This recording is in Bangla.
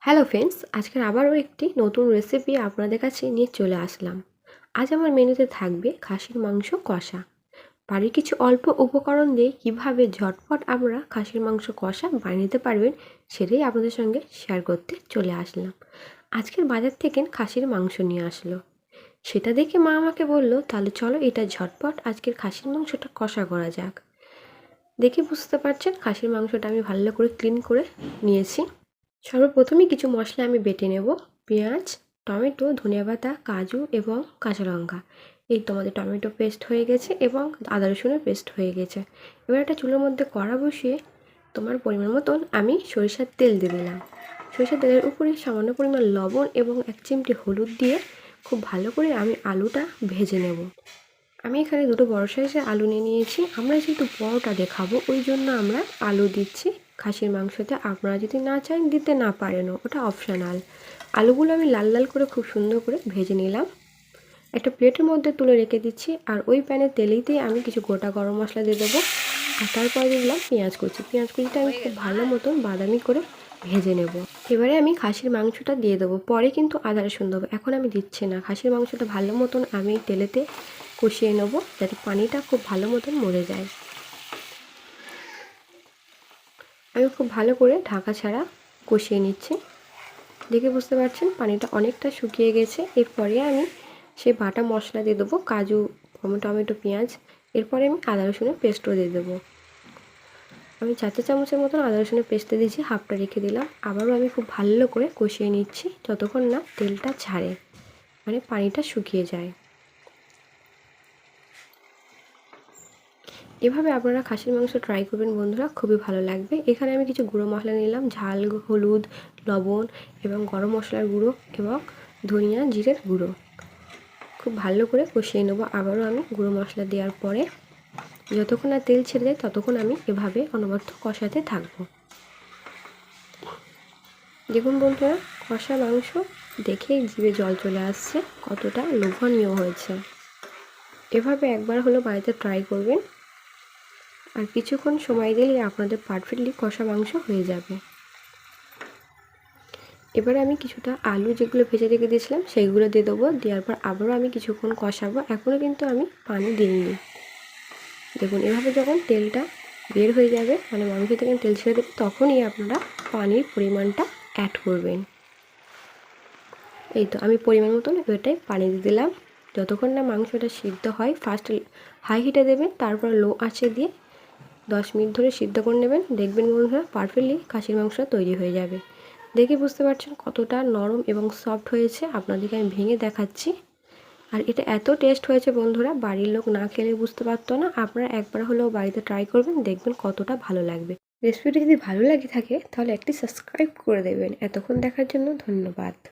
হ্যালো ফ্রেন্ডস, আজকের আবারও একটি নতুন রেসিপি আপনাদের কাছে নিয়ে চলে আসলাম। আজ আমার মেনুতে থাকবে খাসির মাংস কষা। বাড়ির কিছু অল্প উপকরণ দিয়ে কীভাবে ঝটপট আমরা খাসির মাংস কষা বানিয়ে নিতে পারবেন সেটাই আপনাদের সঙ্গে শেয়ার করতে চলে আসলাম। আজকের বাজার থেকে খাসির মাংস নিয়ে আসলো, সেটা দেখে মা আমাকে বলল, তাহলে চলো এটা ঝটপট আজকের খাসির মাংসটা কষা করা যাক। দেখে বুঝতে পারছেন খাসির মাংসটা আমি ভালো করে ক্লিন করে নিয়েছি। সর্বপ্রথমেই কিছু মশলা আমি বেটে নেব। পেঁয়াজ, টমেটো, ধনিয়া পাতা, কাজু এবং কাঁচা লঙ্কা। এই তো আমাদের টমেটো পেস্ট হয়ে গেছে এবং আদা রসুনের পেস্ট হয়ে গেছে। এবার একটা চুলোর মধ্যে কড়া বসিয়ে তোমার পরিমাণ মতন আমি সরিষার তেল দিয়ে দিলাম। সরিষার তেলের উপরে সামান্য পরিমাণ লবণ এবং 1 চিমটি হলুদ দিয়ে খুব ভালো করে আমি আলুটা ভেজে নেব। আমি এখানে দুটো বড় সাইজের আলু নিয়ে নিয়েছি। আমরা যেহেতু বড়টা দেখাবো ওই জন্য আমরা আলু দিচ্ছি খাসির মাংসতে। আপনারা যদি না চান দিতে না পারেনও, ওটা অপশনাল। আলুগুলো আমি লাল লাল করে খুব সুন্দর করে ভেজে নিলাম। একটা প্লেটের মধ্যে তুলে রেখে দিচ্ছি। আর ওই প্যানের তেলেতেই আমি কিছু গোটা গরম মশলা দিয়ে দেবো। আর তারপরে দিয়ে দিলাম পেঁয়াজ কুচি। পেঁয়াজ কুচিটা আমি খুব ভালো মতন বাদামি করে ভেজে নেব। এবারে আমি খাসির মাংসটা দিয়ে দেবো, পরে কিন্তু আদা রসুন দেবো, এখন আমি দিচ্ছি না। খাসির মাংসটা ভালো মতন আমি তেলেতে কষিয়ে নেব যাতে পানিটা খুব ভালো মতন মরে যায়। আমি খুব ভালো করে ঢাকা ছাড়া কষিয়ে নিচ্ছি। দেখে বুঝতে পারছেন পানিটা অনেকটা শুকিয়ে গেছে। এরপরে আমি সেই বাটা মশলা দিয়ে দেবো, কাজু, টমেটো, পেঁয়াজ। এরপরে আমি আদা রসুনের পেস্টও দিয়ে দেবো। আমি 4 চামচের মতন আদা রসুনের পেস্টে দিয়েছি, হাফটা রেখে দিলাম। আবারও আমি খুব ভালো করে কষিয়ে নিচ্ছি যতক্ষণ না তেলটা ছাড়ে, মানে পানিটা শুকিয়ে যায়। এভাবে আপনারা খাসির মাংস ট্রাই করবেন বন্ধুরা, খুবই ভালো লাগবে। এখানে আমি কিছু গুঁড়ো মশলা নিলাম, ঝাল, হলুদ, লবণ এবং গরম মশলার গুঁড়ো এবং ধনিয়া জিরের গুঁড়ো। খুব ভালো করে কষিয়ে নেবো। আবারও আমি গুঁড়ো মশলা দেওয়ার পরে যতক্ষণ না তেল ছেড়ে দেয় ততক্ষণ আমি এভাবে অনবরত কষাতে থাকবো। দেখুন বন্ধুরা, কষা মাংস দেখেই জিভে জল চলে আসছে, কতটা লোভনীয় হয়েছে। এভাবে একবার হলো বাড়িতে ট্রাই করবেন, আর কিছুক্ষণ সময় দিলেই আপনাদের পারফেক্টলি কষা মাংস হয়ে যাবে। এবারে আমি কিছুটা আলু যেগুলো ভেজে রেখে দিয়েছিলাম সেইগুলো দিয়ে দেবো। দেওয়ার পর আবারও আমি কিছুক্ষণ কষাবো। এখনও কিন্তু আমি পানি দিইনি। দেখুন এভাবে যখন তেলটা বের হয়ে যাবে, মানে মাংস থেকে তেল ছেড়ে দেবে, তখনই আপনারা পানির পরিমাণটা অ্যাড করবেন। এই তো আমি পরিমাণ মতন এটাই পানি দিয়ে দিলাম। যতক্ষণ না মাংসটা সিদ্ধ হয়, ফার্স্ট হাই হিটে দেবেন, তারপর লো আঁচে দিয়ে 10 মিনিট ধরে সিদ্ধ করে নেবেন। দেখবেন বন্ধুরা পারফেক্টলি খাসির মাংস তৈরি হয়ে যাবে। দেখে বুঝতে পারছেন কতটা নরম এবং সফট হয়েছে। আপনাদেরকে আমি ভেঙে দেখাচ্ছি। আর এটা এত টেস্ট হয়েছে বন্ধুরা, বাড়ির লোক না খেলে বুঝতে পারতো না। আপনারা একবার হলেও বাড়িতে ট্রাই করবেন, দেখবেন কতটা ভালো লাগবে। রেসিপিটি যদি ভালো লাগে থাকে তাহলে একটি সাবস্ক্রাইব করে দেবেন। এতক্ষণ দেখার জন্য ধন্যবাদ।